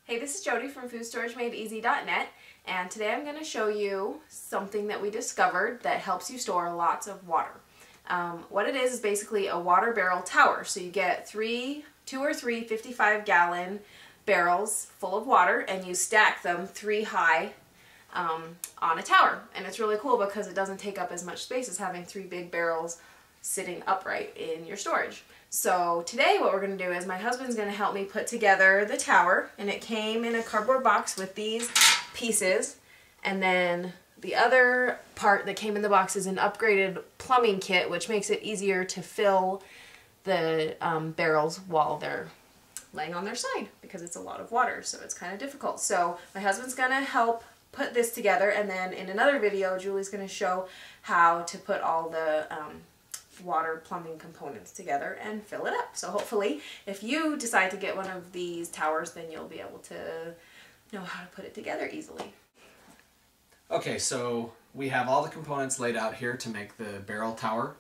Hey, this is Jody from FoodStorageMadeEasy.net, and today I'm going to show you something that we discovered that helps you store lots of water. What it is basically a water barrel tower. So you get two or three 55-gallon barrels full of water, and you stack them 3 high on a tower. And it's really cool because it doesn't take up as much space as having 3 big barrels sitting upright in your storage. So today what we're going to do is my husband's going to help me put together the tower, and it came in a cardboard box with these pieces, and then the other part that came in the box is an upgraded plumbing kit, which makes it easier to fill the barrels while they're laying on their side because it's a lot of water, so it's kind of difficult. So my husband's going to help put this together, and then in another video Julie's going to show how to put all the water plumbing components together and fill it up. So hopefully if you decide to get one of these towers, then you'll be able to know how to put it together easily. Okay, so we have all the components laid out here to make the barrel tower.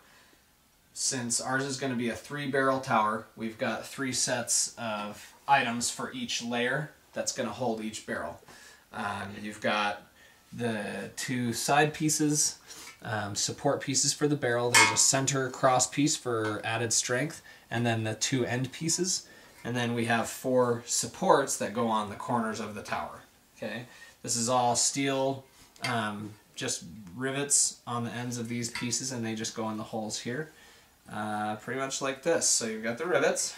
Since ours is going to be a 3-barrel tower, we've got 3 sets of items for each layer that's going to hold each barrel. You've got the 2 side pieces, support pieces for the barrel. There's a center cross piece for added strength, and then the 2 end pieces. And then we have 4 supports that go on the corners of the tower. Okay, this is all steel, just rivets on the ends of these pieces, and they just go in the holes here, pretty much like this. So you've got the rivets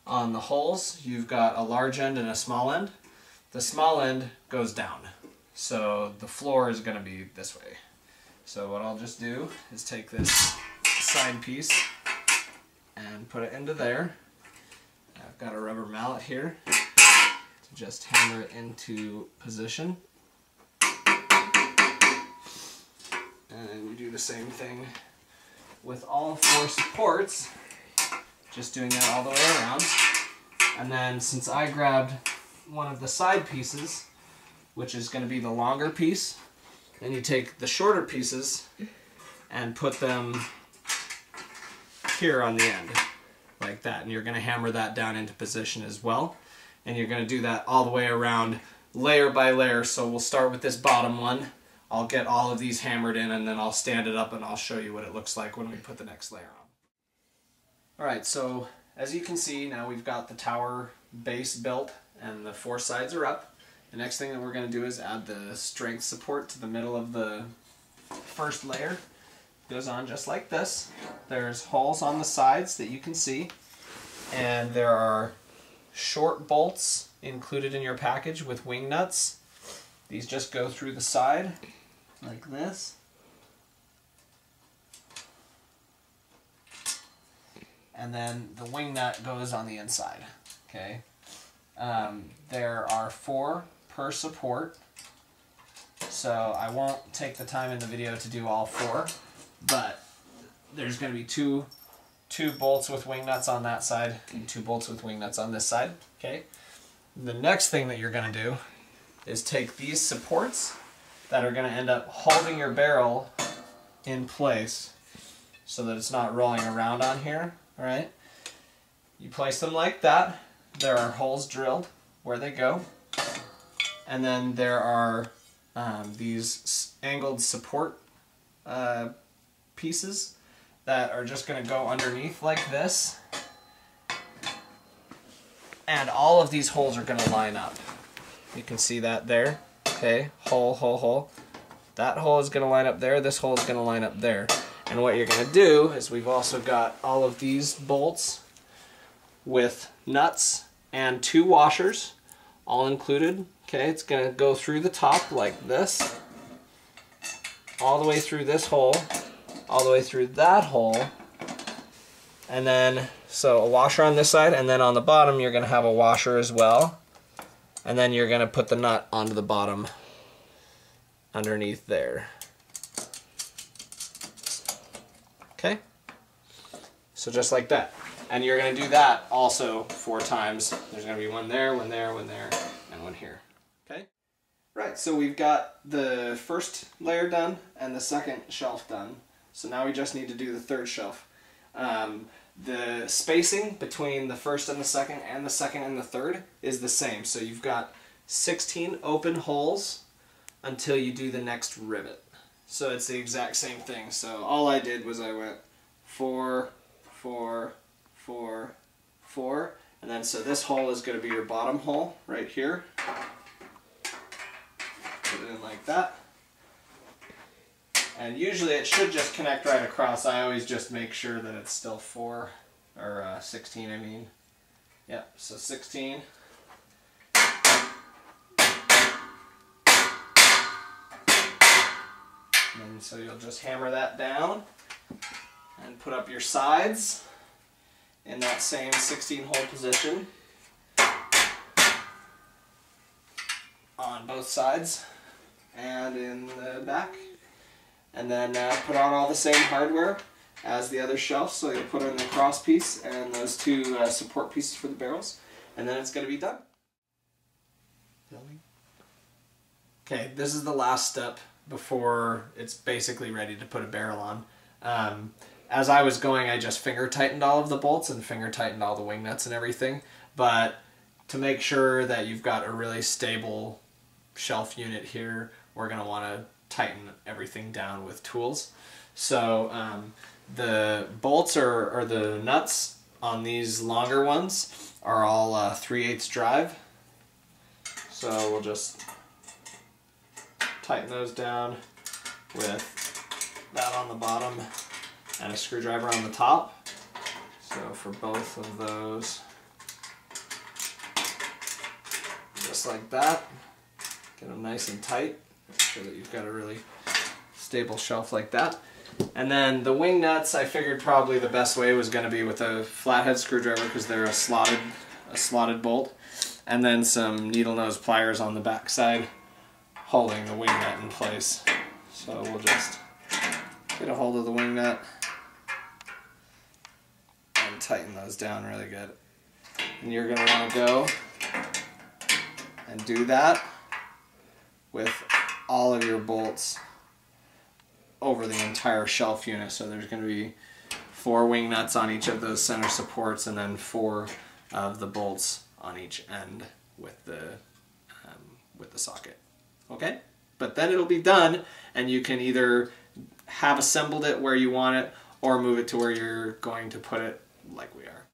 on the holes. You've got a large end and a small end. The small end goes down, so the floor is going to be this way. So what I'll just do is take this side piece and put it into there. I've got a rubber mallet here to just hammer it into position. And we do the same thing with all 4 supports, just doing that all the way around. And then since I grabbed one of the side pieces, which is going to be the longer piece, then you take the shorter pieces and put them here on the end, like that. And you're going to hammer that down into position as well. And you're going to do that all the way around, layer by layer. So we'll start with this bottom one. I'll get all of these hammered in, and then I'll stand it up and I'll show you what it looks like when we put the next layer on. Alright, so as you can see, now we've got the tower base built and the 4 sides are up. The next thing that we're going to do is add the strength support to the middle of the first layer. It goes on just like this. There's holes on the sides that you can see, and there are short bolts included in your package with wing nuts. These just go through the side like this. And then the wing nut goes on the inside. Okay. There are 4 per support, so I won't take the time in the video to do all 4, but there's going to be two bolts with wing nuts on that side and 2 bolts with wing nuts on this side. Okay. The next thing that you're going to do is take these supports that are going to end up holding your barrel in place so that it's not rolling around on here. All right. You place them like that. There are holes drilled where they go, and then there are these angled support pieces that are just going to go underneath like this, and all of these holes are going to line up. You can see that there. Okay, hole, hole, hole. That hole is going to line up there, this hole is going to line up there. And what you're going to do is we've also got all of these bolts with nuts and 2 washers all included. Okay, it's going to go through the top like this, all the way through this hole, all the way through that hole, and then so a washer on this side, and then on the bottom you're going to have a washer as well, and then you're going to put the nut onto the bottom underneath there. Okay, so just like that. And you're going to do that also 4 times. There's going to be one there, one there, one there, and one here. Okay? Right, so we've got the first layer done and the second shelf done. So now we just need to do the 3rd shelf. the spacing between the first and the second and the third is the same. So you've got 16 open holes until you do the next rivet. So it's the exact same thing. So all I did was I went 4, 4, 4, 4, and then so this hole is going to be your bottom hole right here. Put it in like that. And usually it should just connect right across. I always just make sure that it's still 4, or 16 I mean. Yep, so 16. And so you'll just hammer that down and put up your sides in that same 16 hole position on both sides and in the back. And then put on all the same hardware as the other shelf. So you'll put in the cross piece and those two support pieces for the barrels, and then it's going to be done. Okay, this is the last step before it's basically ready to put a barrel on. As I was going, I just finger tightened all of the bolts and finger tightened all the wing nuts and everything. But to make sure that you've got a really stable shelf unit here, we're going to want to tighten everything down with tools. So the bolts or the nuts on these longer ones are all 3/8 drive. So we'll just tighten those down with that on the bottom and a screwdriver on the top. So for both of those, just like that, get them nice and tight. Make sure that you've got a really stable shelf like that. And then the wing nuts, I figured probably the best way was going to be with a flathead screwdriver because they're a slotted bolt, and then some needle nose pliers on the back side holding the wing nut in place. So we'll just get a hold of the wing nut and tighten those down really good. And you're going to want to go and do that with all of your bolts over the entire shelf unit. So there's going to be 4 wing nuts on each of those center supports, and then 4 of the bolts on each end with the socket. Okay? But then it'll be done, and you can either have assembled it where you want it or move it to where you're going to put it like we are.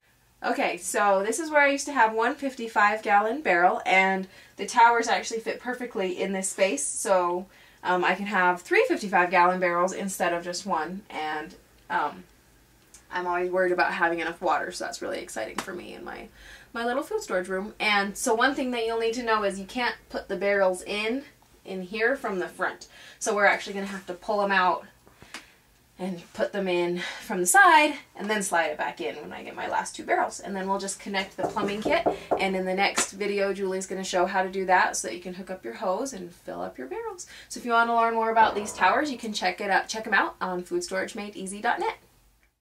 Okay, so this is where I used to have one 55-gallon barrel, and the towers actually fit perfectly in this space, so I can have 3 55-gallon barrels instead of just one, and I'm always worried about having enough water, so that's really exciting for me in my little food storage room. And so one thing that you'll need to know is you can't put the barrels in here from the front, so we're actually going to have to pull them out and put them in from the side and then slide it back in when I get my last 2 barrels. And then we'll just connect the plumbing kit, and in the next video Julie's going to show how to do that so that you can hook up your hose and fill up your barrels. So if you want to learn more about these towers, you can check them out on foodstoragemadeenasy.net.